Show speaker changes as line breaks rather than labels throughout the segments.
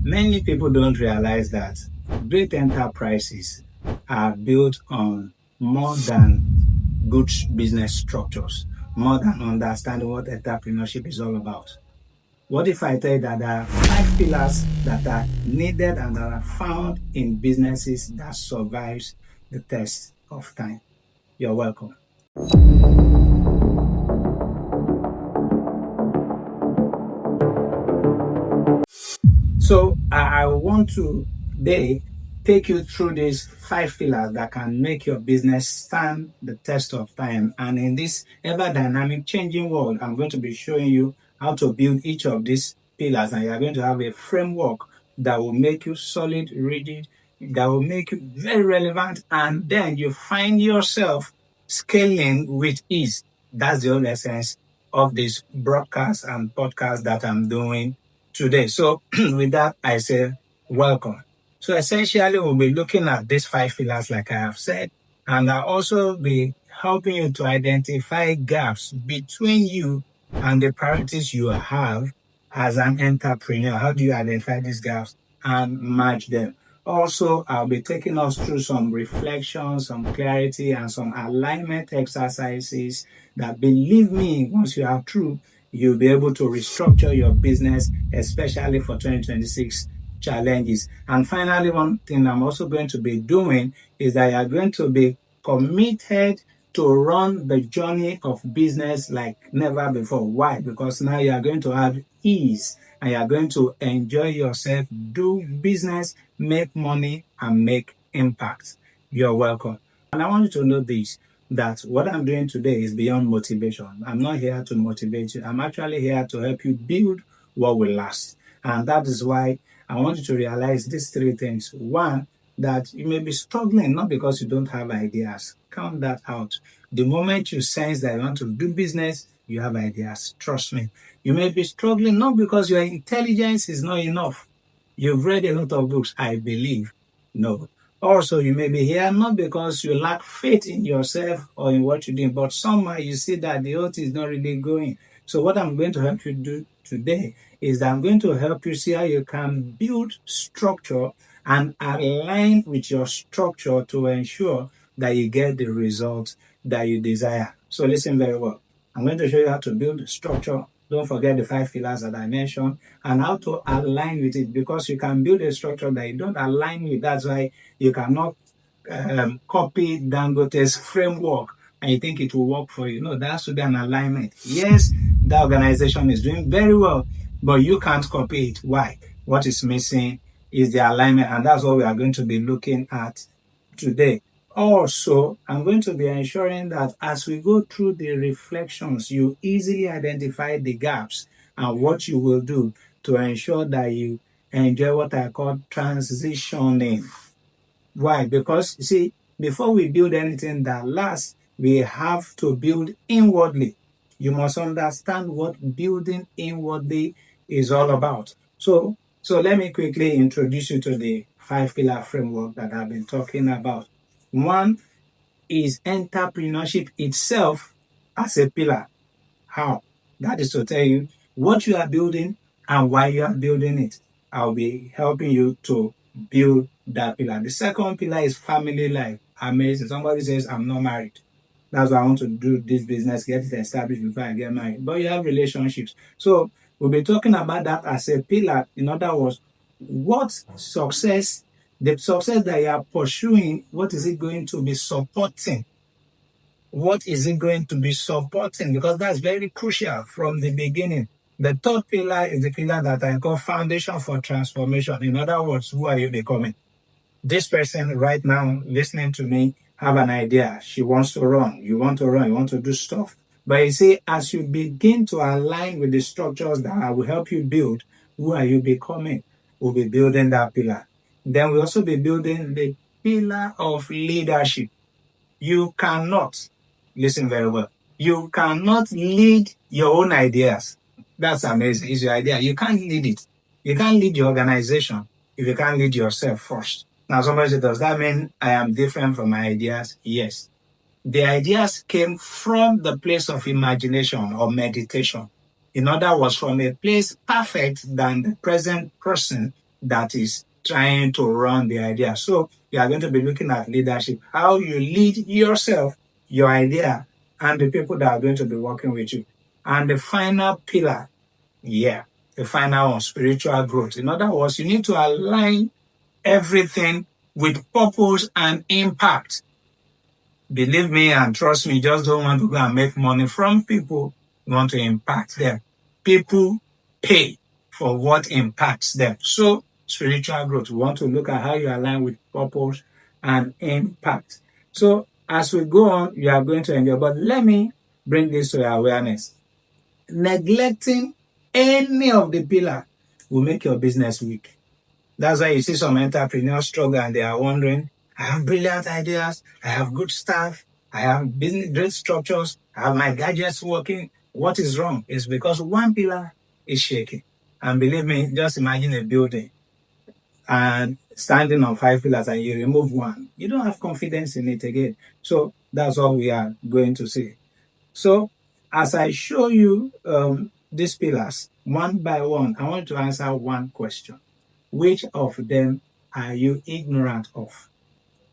Many people don't realize that great enterprises are built on more than good business structures, more than understanding what entrepreneurship is all about. What if I tell you that there are 5 pillars that are needed and that are found in businesses that survives the test of time? You're welcome. So I want to today take you through these 5 pillars that can make your business stand the test of time. And in this ever dynamic changing world, I'm going to be showing you how to build each of these pillars, and you're going to have a framework that will make you solid, rigid, that will make you very relevant, and then you find yourself scaling with ease. That's the whole essence of this broadcast and podcast that I'm doing today. So with that, I say welcome. So essentially, we'll be looking at these 5 pillars, like I have said, and I'll also be helping you to identify gaps between you and the priorities you have as an entrepreneur. How do you identify these gaps and match them? Also, I'll be taking us through some reflections, some clarity, and some alignment exercises that, believe me, once you are through, you'll be able to restructure your business, especially for 2026 challenges. And finally, one thing I'm also going to be doing is that you're going to be committed to run the journey of business like never before. Why? Because now you are going to have ease and you are going to enjoy yourself, do business, make money, and make impact. You're welcome. And I want you to know this, that what I'm doing today is beyond motivation. I'm not here to motivate you. I'm actually here to help you build what will last. And that is why I want you to realize these 3 things. One, that you may be struggling not because you don't have ideas. Count that out. The moment you sense that you want to do business, you have ideas. Trust me. You may be struggling not because your intelligence is not enough. You've read a lot of books, I believe. No. Also, you may be here not because you lack faith in yourself or in what you're doing, but somehow you see that the oath is not really going. So what I'm going to help you do today is that I'm going to help you see how you can build structure and align with your structure to ensure that you get the results that you desire. So listen very well. I'm going to show you how to build structure. Don't forget the 5 pillars that I mentioned and how to align with it, because you can build a structure that you don't align with. That's why you cannot copy Dangote's framework and you think it will work for you. No, there has to be an alignment. Yes, the organization is doing very well, but you can't copy it. Why? What is missing is the alignment, and that's what we are going to be looking at today. Also, I'm going to be ensuring that as we go through the reflections, you easily identify the gaps and what you will do to ensure that you enjoy what I call transitioning. Why? Because, you see, before we build anything that lasts, we have to build inwardly. You must understand what building inwardly is all about. So let me quickly introduce you to the 5-pillar framework that I've been talking about. One is entrepreneurship itself as a pillar. How? That is to tell you what you are building and why you are building it. I'll be helping you to build that pillar. The second pillar is family life. Amazing. Somebody says, I'm not married. That's why I want to do this business, get it established before I get married. But you have relationships. So we'll be talking about that as a pillar. In other words, what success, the success that you are pursuing, what is it going to be supporting? What is it going to be supporting? Because that's very crucial from the beginning. The third pillar is the pillar that I call foundation for transformation. In other words, who are you becoming? This person right now listening to me have an idea. She wants to run. You want to run. You want to do stuff. But you see, as you begin to align with the structures that will help you build, who are you becoming? We'll be building that pillar. Then we'll also be building the pillar of leadership. You cannot, listen very well, you cannot lead your own ideas. That's amazing. It's your idea. You can't lead it. You can't lead your organization if you can't lead yourself first. Now, somebody said, does that mean I am different from my ideas? Yes. The ideas came from the place of imagination or meditation. In other words, from a place perfect than the present person that is trying to run the idea. So you are going to be looking at leadership, how you lead yourself, your idea, and the people that are going to be working with you. And the final pillar, yeah, the final one, spiritual growth. In other words, you need to align everything with purpose and impact. Believe me and trust me, just don't want to go and make money from people. You want to impact them. People pay for what impacts them. So spiritual growth, we want to look at how you align with purpose and impact. So as we go on, you are going to enjoy. But let me bring this to your awareness. Neglecting any of the pillar will make your business weak. That's why you see some entrepreneurs struggle and they are wondering, I have brilliant ideas, I have good staff, I have business great structures, I have my gadgets working. What is wrong? It's because one pillar is shaking. And believe me, just imagine a building and standing on 5 pillars and you remove one. You don't have confidence in it again. So that's what we are going to see. So as I show you these pillars one by one, I want to answer one question. Which of them are you ignorant of?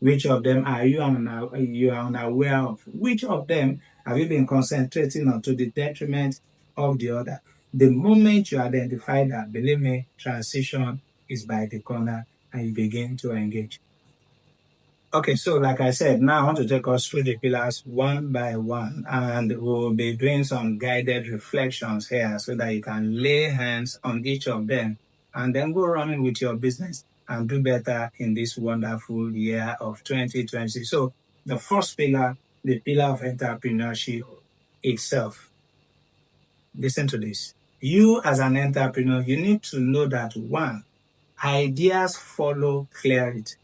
Which of them are you unaware of? Which of them have you been concentrating on to the detriment of the other? The moment you identify that, believe me, transition is by the corner and you begin to engage. Okay, so like I said, now I want to take us through the pillars one by one, and we'll be doing some guided reflections here so that you can lay hands on each of them and then go running with your business and do better in this wonderful year of 2020. So the first pillar, the pillar of entrepreneurship itself. Listen to this. You as an entrepreneur, you need to know that one, ideas follow clarity.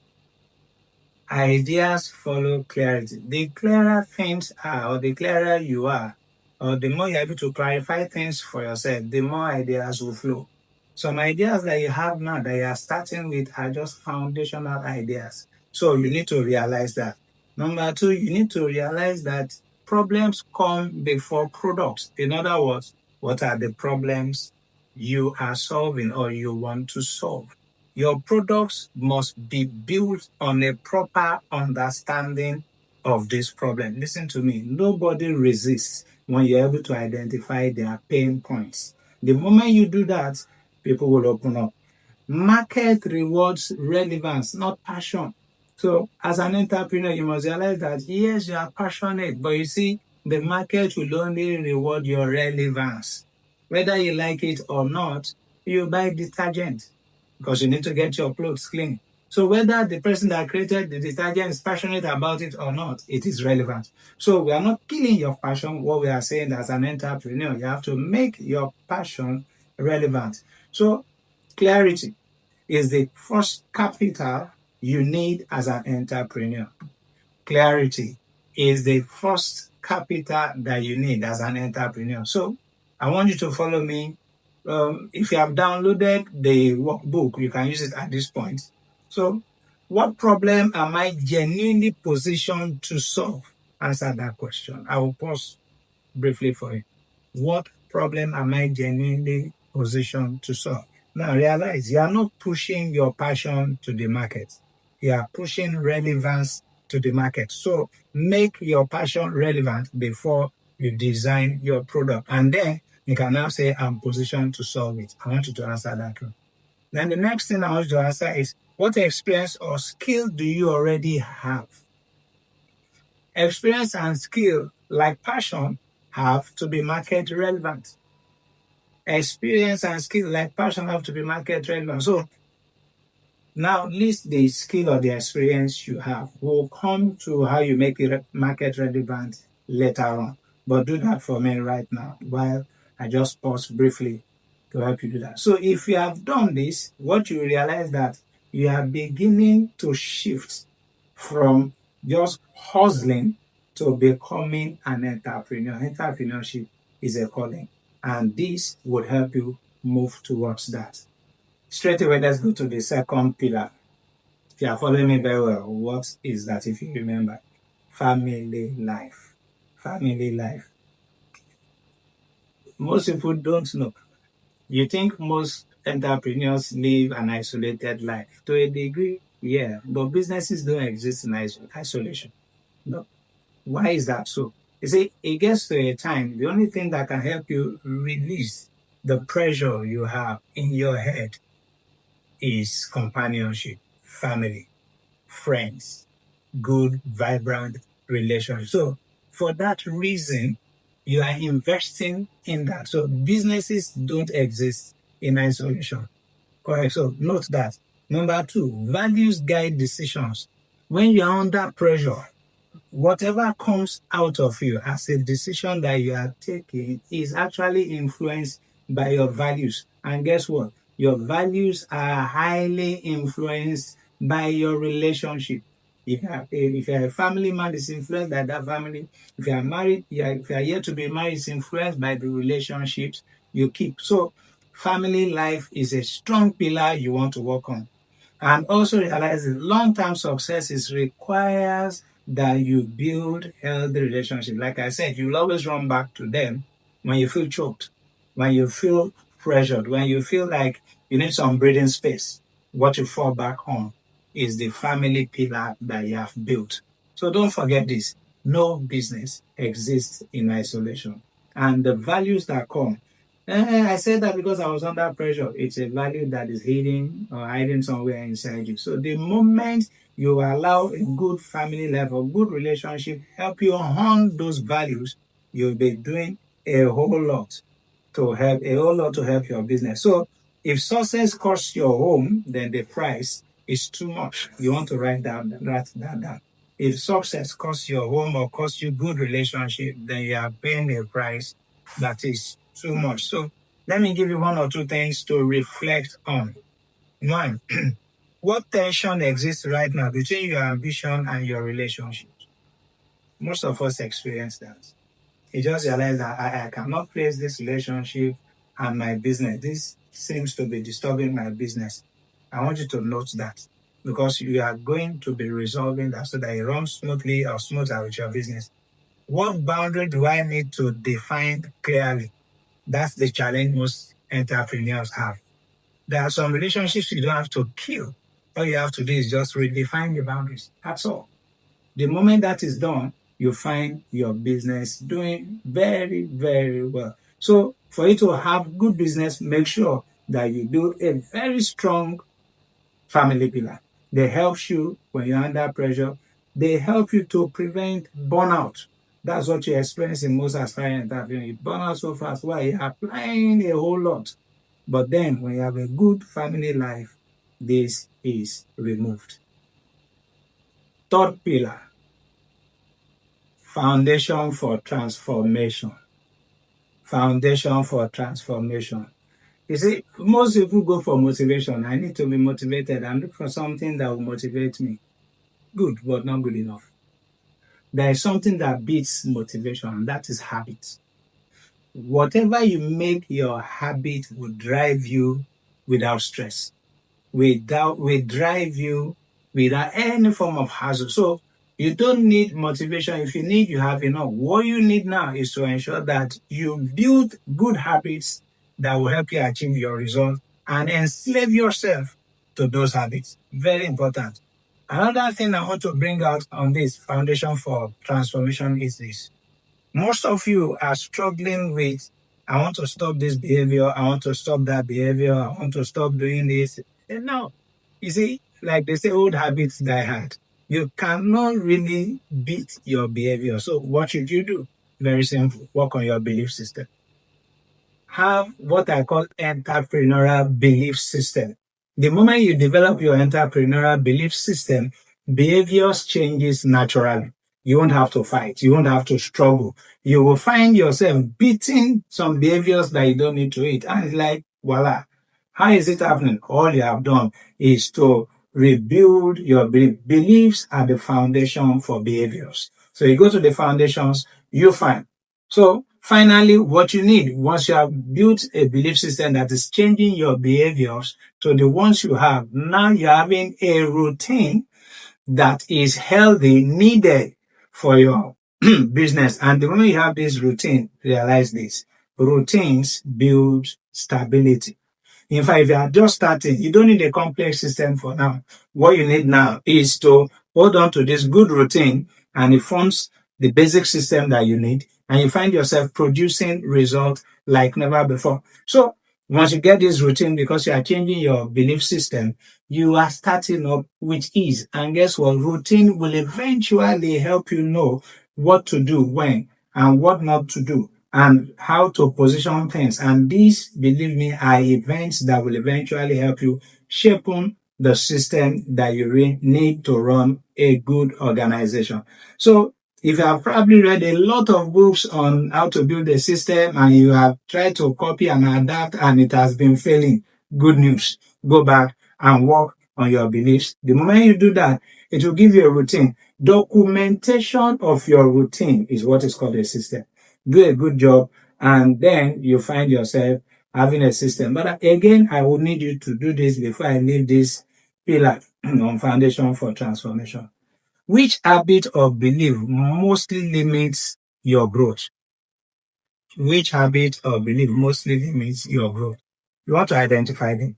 Ideas follow clarity. The clearer things are, or the clearer you are, or the more you're able to clarify things for yourself, the more ideas will flow. Some ideas that you have now that you are starting with are just foundational ideas. So you need to realize that. Number two, you need to realize that problems come before products. In other words, what are the problems you are solving or you want to solve? Your products must be built on a proper understanding of this problem. Listen to me. Nobody resists when you're able to identify their pain points. The moment you do that, people will open up. Market rewards relevance, not passion. So as an entrepreneur, you must realize that yes, you are passionate, but you see, the market will only reward your relevance. Whether you like it or not, you buy detergent because you need to get your clothes clean. So whether the person that created the detergent is passionate about it or not, it is relevant. So we are not killing your passion. What we are saying as an entrepreneur, you have to make your passion relevant. So clarity is the first capital you need as an entrepreneur. Clarity is the first capital that you need as an entrepreneur. So I want you to follow me. If you have downloaded the workbook, you can use it at this point. So what problem am I genuinely positioned to solve? Answer that question. I will pause briefly for you. What problem am I genuinely positioned to solve? Now realize you are not pushing your passion to the market. You are pushing relevance to the market. So make your passion relevant before you design your product. And then you can now say, I'm positioned to solve it. I want you to answer that one. Then the next thing I want you to answer is, what experience or skill do you already have? Experience and skill, like passion, have to be market relevant. Experience and skill, like passion, have to be market relevant. So now list the skill or the experience you have. We'll come to how you make it market relevant later on. But do that for me right now while I just pause briefly to help you do that. So if you have done this, what you realize that you are beginning to shift from just hustling to becoming an entrepreneur. Entrepreneurship is a calling, and this would help you move towards that. Straight away, let's go to the second pillar. If you are following me very well, what is that? If you remember, family life. Family life. Most people don't know. You think most entrepreneurs live an isolated life. To a degree, yeah, but businesses don't exist in isolation. No. Why is that so? You see, it gets to a time, the only thing that can help you release the pressure you have in your head is companionship, family, friends, good, vibrant relationships. So for that reason, you are investing in that. So businesses don't exist in isolation. Correct. So note that. Number two, values guide decisions. When you're under pressure, whatever comes out of you as a decision that you are taking is actually influenced by your values. And guess what? Your values are highly influenced by your relationship. If you're a family man, it's influenced by that family. If you are married, if you are yet to be married, it's influenced by the relationships you keep. So family life is a strong pillar you want to work on. And also realize that long-term success is requires that you build healthy relationship. Like I said, you'll always run back to them when you feel choked, when you feel pressured, when you feel like you need some breathing space. What you fall back on is the family pillar that you have built. So don't forget this. No business exists in isolation. And the values that come. I said that because I was under pressure. It's a value that is hidden or hiding somewhere inside you. So the moment you allow a good family life or good relationship help you hone those values, you'll be doing a whole lot to help your business. So if success costs your home, then the price is too much. You want to write that down. If success costs your home or costs you good relationship, then you are paying a price that is too much. So let me give you one or two things to reflect on. One, what tension exists right now between your ambition and your relationship? Most of us experience that. You just realize that I cannot place this relationship and my business. This seems to be disturbing my business. I want you to note that because you are going to be resolving that so that it runs smoothly or smoother with your business. What boundary do I need to define clearly? That's the challenge most entrepreneurs have. There are some relationships you don't have to kill. All you have to do is just redefine the boundaries. That's all. The moment that is done, you find your business doing very, very well. So for you to have good business, make sure that you build a very strong family pillar. They help you when you're under pressure. They help you to prevent burnout. That's what you experience in most aspiring entrepreneurs. You burn out so fast while you're applying a whole lot. But then when you have a good family life, this is removed. Third pillar, foundation for transformation. Foundation for transformation. You see, most people go for motivation. I need to be motivated and look for something that will motivate me. Good, but not good enough. There is something that beats motivation, and that is habit. Whatever you make your habit will drive you without stress, will drive you without any form of hassle. So you don't need motivation. If you need, you have enough. What you need now is to ensure that you build good habits that will help you achieve your results and enslave yourself to those habits. Very important. Another thing I want to bring out on this foundation for transformation is this. Most of you are struggling with, I want to stop this behavior, I want to stop that behavior, I want to stop doing this. And now, you see, like they say, old habits die hard. You cannot really beat your behavior. So what should you do? Very simple. Work on your belief system. Have what I call entrepreneurial belief system. The moment you develop your entrepreneurial belief system, behaviors changes naturally. You won't have to fight. You won't have to struggle. You will find yourself beating some behaviors that you don't need to eat. And it's like, voila. How is it happening? All you have done is to rebuild your beliefs are the foundation for behaviors. So you go to the foundations, you find. So finally, what you need once you have built a belief system that is changing your behaviors to the ones you have, now you're having a routine that is healthy, needed for your business. And the moment you have this routine, realize this. Routines build stability. In fact, if you are just starting, you don't need a complex system for now. What you need now is to hold on to this good routine, and it forms the basic system that you need, and you find yourself producing results like never before. So once you get this routine, because you are changing your belief system, you are starting up with ease. And guess what? Routine will eventually help you know what to do when and what not to do and how to position things. And these, believe me, are events that will eventually help you shape the system that you need to run a good organization. So if you have probably read a lot of books on how to build a system and you have tried to copy and adapt and it has been failing, good news. Go back and work on your beliefs. The moment you do that, it will give you a routine. Documentation of your routine is what is called a system. Do a good job, and then you find yourself having a system. But again, I will need you to do this before I leave this pillar on foundation for transformation. Which habit or belief mostly limits your growth? Which habit or belief mostly limits your growth? You want to identify them.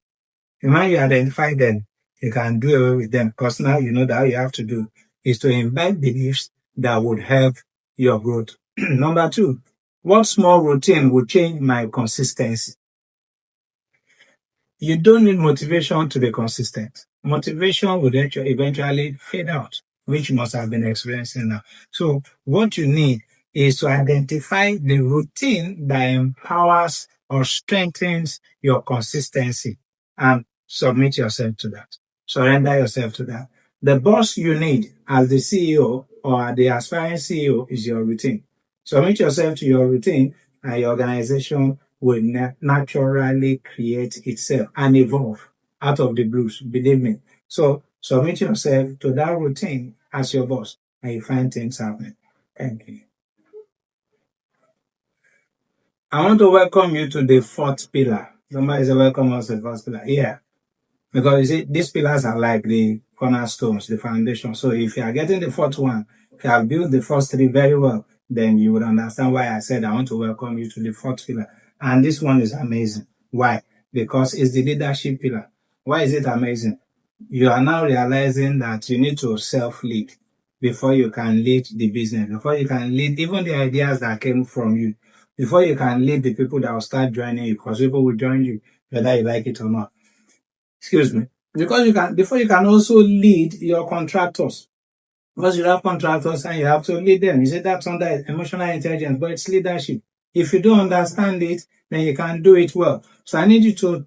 The moment you identify them, you can do away with them, because now you know that all you have to do is to invite beliefs that would help your growth. Number two, what small routine would change my consistency? You don't need motivation to be consistent. Motivation will eventually fade out, which you must have been experiencing now. So what you need is to identify the routine that empowers or strengthens your consistency and submit yourself to that. Surrender yourself to that. The boss you need as the CEO or the aspiring CEO is your routine. Submit yourself to your routine, and your organization will naturally create itself and evolve out of the blues, believe me. So submit yourself to that routine as your boss, and you find things happening. Thank you. I want to welcome you to the fourth pillar. Somebody say welcome us to the first pillar. Yeah. Because you see, these pillars are like the cornerstones, the foundation. So if you are getting the fourth one, if you have built the first three very well, then you would understand why I said I want to welcome you to the fourth pillar. And this one is amazing. Why? Because it's the leadership pillar. Why is it amazing? You are now realizing that you need to self-lead before you can lead the business, before you can lead even the ideas that came from you, before you can lead the people that will start joining you, because people will join you whether you like it or not. Excuse me. Because you can, before you can also lead your contractors. Because you have contractors and you have to lead them. You say that's under emotional intelligence, but it's leadership. If you don't understand it, then you can't do it well. So I need you to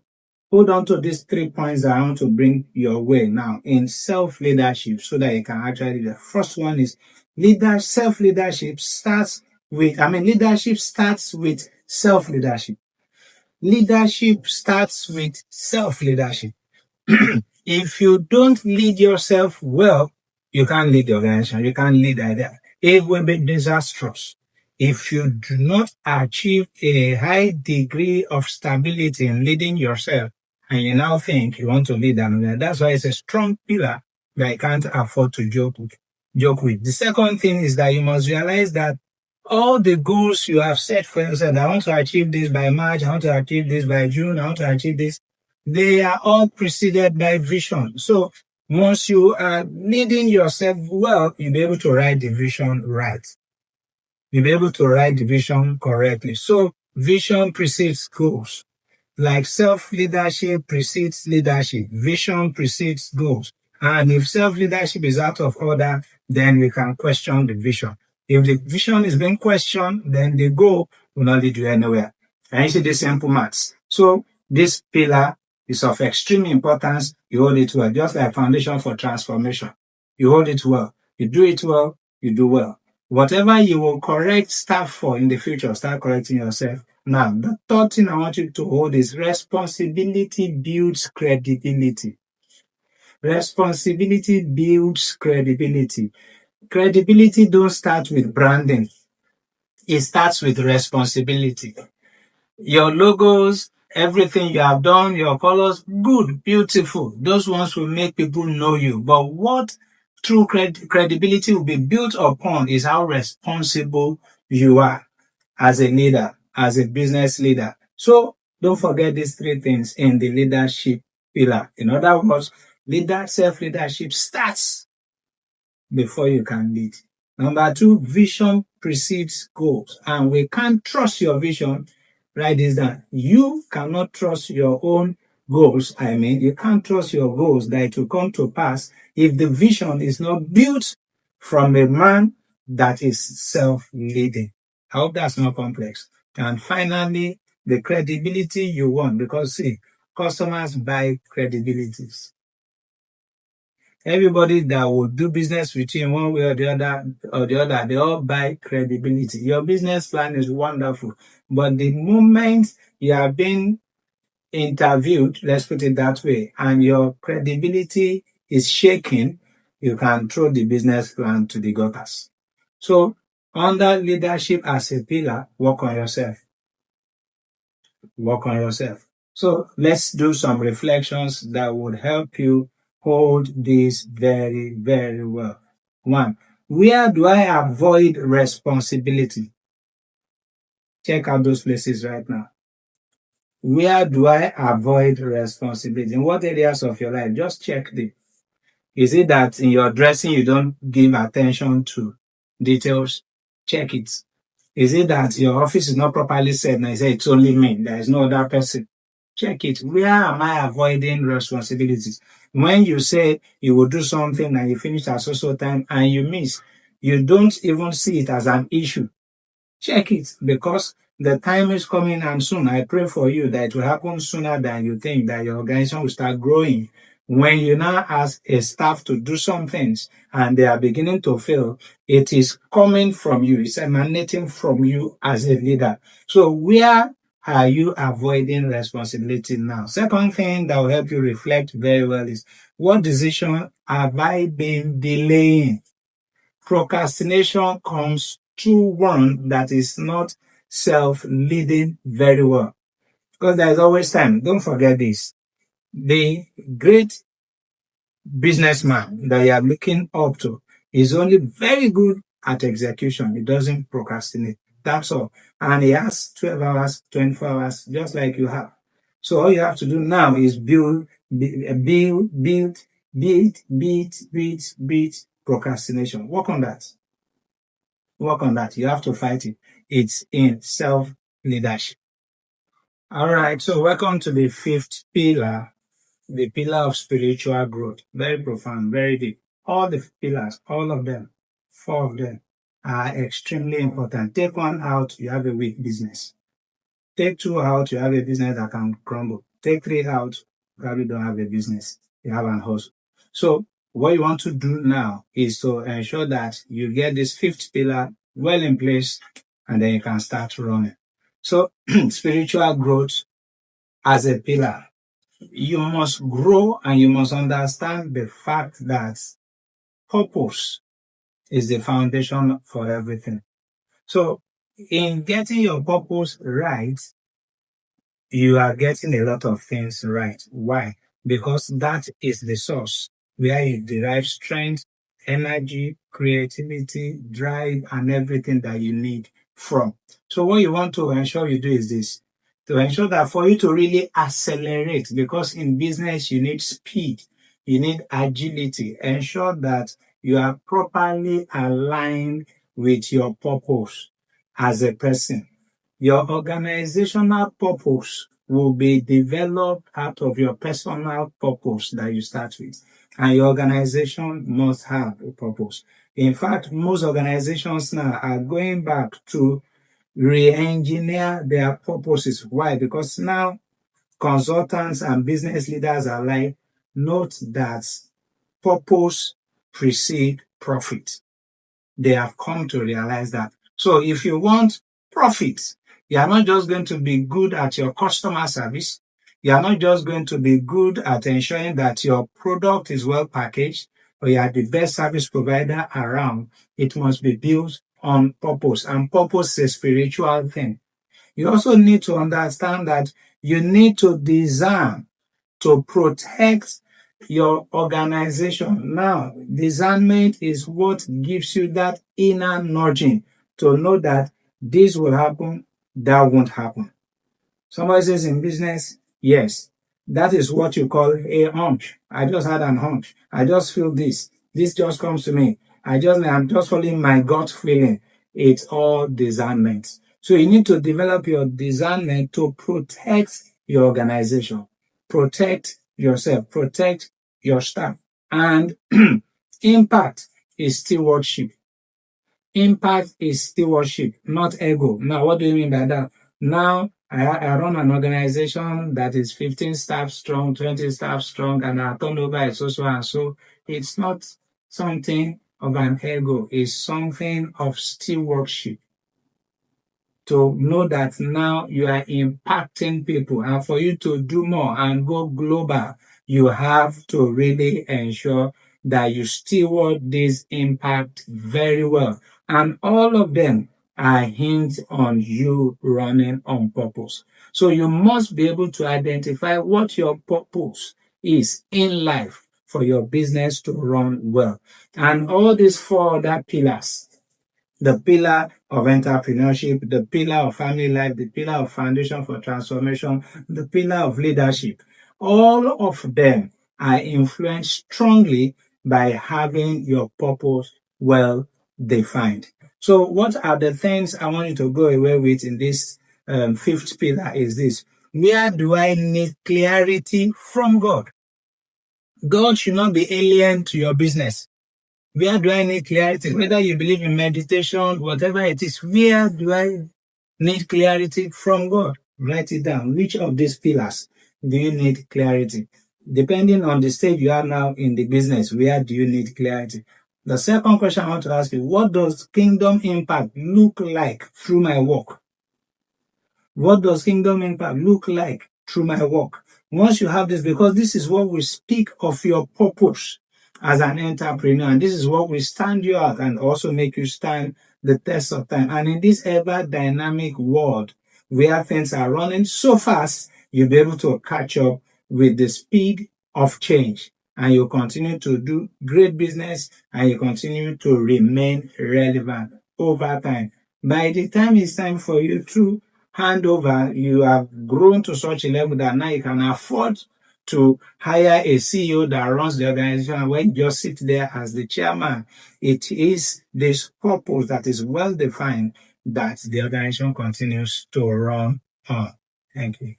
hold on to these 3 points that I want to bring your way now in self-leadership so that you can actually, the first one is self-leadership starts with, leadership starts with self-leadership. Leadership starts with self-leadership. If you don't lead yourself well, you can't lead the organization, you can't lead either. It will be disastrous. If you do not achieve a high degree of stability in leading yourself, and you now think you want to lead another, that's why it's a strong pillar that you can't afford to joke with. The second thing is that you must realize that all the goals you have set for yourself, I want to achieve this by March, I want to achieve this by June, I want to achieve this, they are all preceded by vision. So once you are leading yourself well, you'll be able to write the vision right. You'll be able to write the vision correctly. So vision precedes goals. Like self-leadership precedes leadership. Vision precedes goals. And if self-leadership is out of order, then we can question the vision. If the vision is being questioned, then the goal will not lead you anywhere. And you see the simple maths. So this pillar is of extreme importance. You hold it well, just like foundation for transformation. You hold it well. You do it well, you do well. Whatever you will correct staff for in the future, start correcting yourself. Now, the third thing I want you to hold is responsibility builds credibility. Responsibility builds credibility. Credibility don't start with branding. It starts with responsibility. Your logos, everything you have done, your colors, good, beautiful. Those ones will make people know you. But what true credibility will be built upon is how responsible you are as a leader, as a business leader. So Don't forget these three things in the leadership pillar. In other words, self-leadership starts before you can lead. Number two, vision precedes goals. And we can't trust your vision. Write this down. You cannot trust your own goals. You can't trust your goals that it will come to pass if the vision is not built from a man that is self-leading. I hope that's not complex. And finally, the credibility you want, because see, customers buy credibilities. Everybody that will do business with you in one way or the other, they all buy credibility. Your business plan is wonderful, but the moment you are being interviewed, let's put it that way, and your credibility is shaking, you can throw the business plan to the gutters. So, under leadership as a pillar, work on yourself. Work on yourself. So let's do some reflections that would help you hold this very, very well. One, where do I avoid responsibility? Check out those places right now. Where do I avoid responsibility? In what areas of your life? Just check them. Is it that in your dressing you don't give attention to details? Check it. Is it that your office is not properly set and you say it's only me, there is no other person? Check it. Where am I avoiding responsibilities? When you say you will do something and you finish at so time and you miss, you don't even see it as an issue. Check it, because the time is coming and soon. I pray for you that it will happen sooner than you think, that your organization will start growing. When you now ask a staff to do some things and they are beginning to fail, it is coming from you. It's emanating from you as a leader. So where are you avoiding responsibility now? Second thing that will help you reflect very well is, what decision have I been delaying? Procrastination comes through one that is not self-leading very well. Because there is always time. Don't forget this. The great businessman that you are looking up to is only very good at execution. He doesn't procrastinate. That's all. And he has 12 hours, 24 hours, just like you have. So all you have to do now is build procrastination. Work on that. Work on that. You have to fight it. It's in self-leadership. All right. So welcome to the fifth pillar, the pillar of spiritual growth. Very profound, very deep. All the pillars, all of them, four of them are extremely important. Take one out, you have a weak business. Take two out, you have a business that can crumble. Take three out, you probably don't have a business. You have an hustle. So what you want to do now is to ensure that you get this fifth pillar well in place, and then you can start running. So spiritual growth as a pillar. You must grow and you must understand the fact that purpose is the foundation for everything. So in getting your purpose right, you are getting a lot of things right. Why? Because that is the source where you derive strength, energy, creativity, drive, and everything that you need from. So what you want to ensure you do is this, to ensure that for you to really accelerate, because in business you need speed, you need agility, ensure that you are properly aligned with your purpose as a person. Your organizational purpose will be developed out of your personal purpose that you start with. And your organization must have a purpose. In fact, most organizations now are going back to re-engineer their purposes. Why? Because now consultants and business leaders alike note that purpose precedes profit. They have come to realize that. So if you want profit, you are not just going to be good at your customer service. You are not just going to be good at ensuring that your product is well packaged, or you are the best service provider around. It must be built on purpose, and purpose is a spiritual thing. You also need to understand that you need to design to protect your organization. Now, discernment is what gives you that inner nudging to know that this will happen, that won't happen. Somebody says in business, yes, that is what you call a hunch. I just had an hunch. I just feel this. This just comes to me. I'm just following my gut feeling. It's all discernment. So you need to develop your discernment to protect your organization, protect yourself, protect your staff. And impact is stewardship. Impact is stewardship, not ego. Now, what do you mean by that? Now, I run an organization that is 15 staff strong, 20 staff strong, and our turnover is so and so. It's not something of an ego. It's something of stewardship, to know that now you are impacting people, and for you to do more and go global, you have to really ensure that you steward this impact very well. And all of them are hinged on you running on purpose. So you must be able to identify what your purpose is in life for your business to run well. And all these four other pillars, the pillar of entrepreneurship, the pillar of family life, the pillar of foundation for transformation, the pillar of leadership. All of them are influenced strongly by having your purpose well defined. So what are the things I want you to go away with in this fifth pillar is this: where do I need clarity from God? God should not be alien to your business. Where do I need clarity? Whether you believe in meditation, whatever it is, where do I need clarity from God? Write it down. Which of these pillars do you need clarity? Depending on the stage you are now in the business, where do you need clarity? The second question I want to ask you: what does kingdom impact look like through my work? What does kingdom impact look like through my work? Once you have this, because this is what we speak of your purpose as an entrepreneur, and this is what will stand you out and also make you stand the test of time. And in this ever dynamic world where things are running so fast, you'll be able to catch up with the speed of change, and you continue to do great business, and you continue to remain relevant over time. By the time it's time for you to hand over, you have grown to such a level that now you can afford to hire a CEO that runs the organization, and when you just sit there as the chairman, it is this purpose that is well defined that the organization continues to run on. Thank you.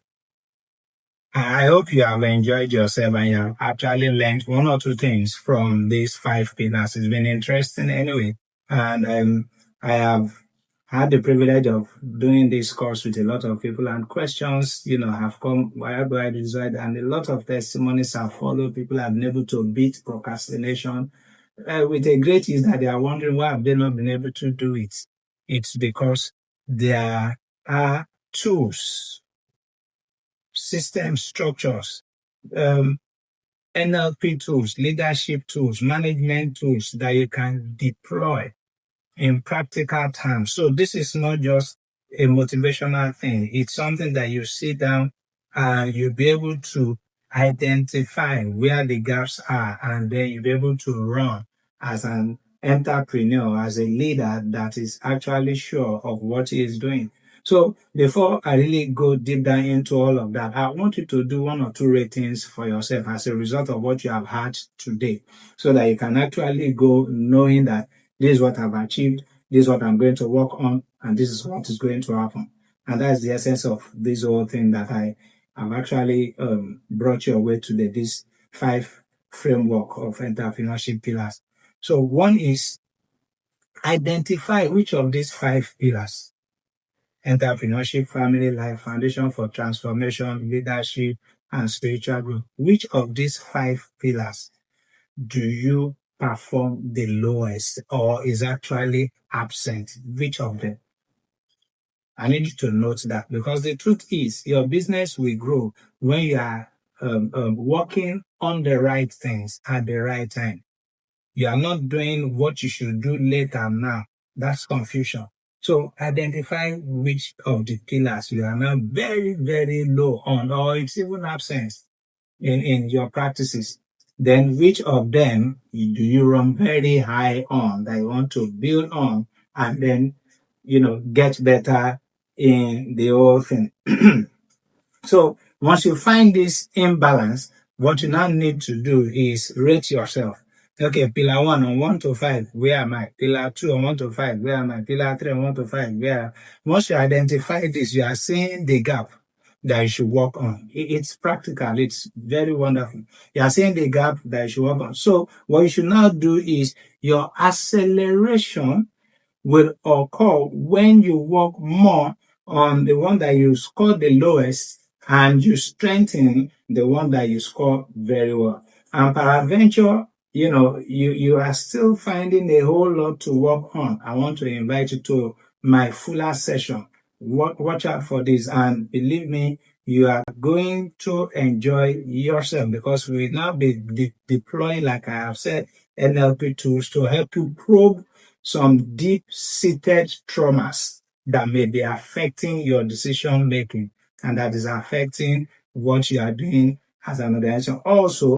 I hope you have enjoyed yourself and you have actually learned one or two things from these five pillars. It's been interesting anyway. And I have had the privilege of doing this course with a lot of people, and questions, have come, why do I decide? And a lot of testimonies have followed. People have been able to beat procrastination with a great ease, that they are wondering why have they not been able to do it. It's because there are tools, system structures, NLP tools, leadership tools, management tools that you can deploy in practical terms. So this is not just a motivational thing. It's something that you sit down and you'll be able to identify where the gaps are, and then you'll be able to run as an entrepreneur, as a leader that is actually sure of what he is doing. So before I really go deep down into all of that, I want you to do one or two ratings for yourself as a result of what you have had today, so that you can actually go knowing that this is what I've achieved, this is what I'm going to work on, and this is what is going to happen. And that's the essence of this whole thing that I have actually brought your way today, this 5 framework of entrepreneurship pillars. So one is identify which of these 5 pillars: entrepreneurship, family life, foundation for transformation, leadership, and spiritual growth. Which of these 5 pillars do you perform the lowest or is actually absent? Which of them? I need you to note that, because the truth is your business will grow when you are working on the right things at the right time. You are not doing what you should do later now. That's confusion. So identify which of the pillars you are now very, very low on, or it's even absent in your practices. Then which of them do you run very high on, that you want to build on, and then, get better in the whole thing. So once you find this imbalance, what you now need to do is rate yourself. Okay, pillar one on 1 to 5, where am I? Pillar two on 1 to 5, where am I? Pillar three on 1 to 5, where? Once you identify this, you are seeing the gap that you should work on. It's practical. It's very wonderful. You are seeing the gap that you should work on. So what you should now do is your acceleration will occur when you work more on the one that you score the lowest and you strengthen the one that you score very well. And peradventure, you are still finding a whole lot to work on. I want to invite you to my fuller session. Watch out for this, and believe me, you are going to enjoy yourself, because we will now be deploying, like I have said, NLP tools to help you probe some deep-seated traumas that may be affecting your decision making, and that is affecting what you are doing as an organization. Also,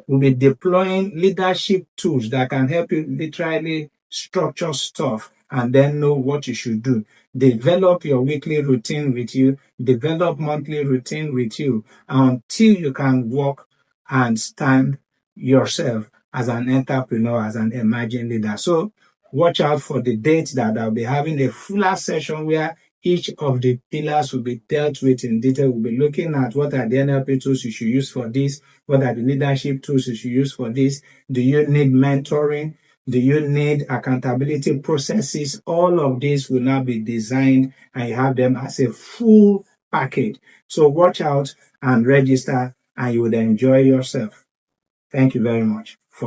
we'll be deploying leadership tools that can help you literally structure stuff and then know what you should do. Develop your weekly routine with you, develop monthly routine with you until you can walk and stand yourself as an entrepreneur, as an emerging leader. So watch out for the date that I'll be having a fuller session where each of the pillars will be dealt with in detail. We'll be looking at what are the NLP tools you should use for this, what are the leadership tools you should use for this. Do you need mentoring? Do you need accountability processes? All of these will now be designed and you have them as a full package. So watch out and register and you would enjoy yourself. Thank you very much for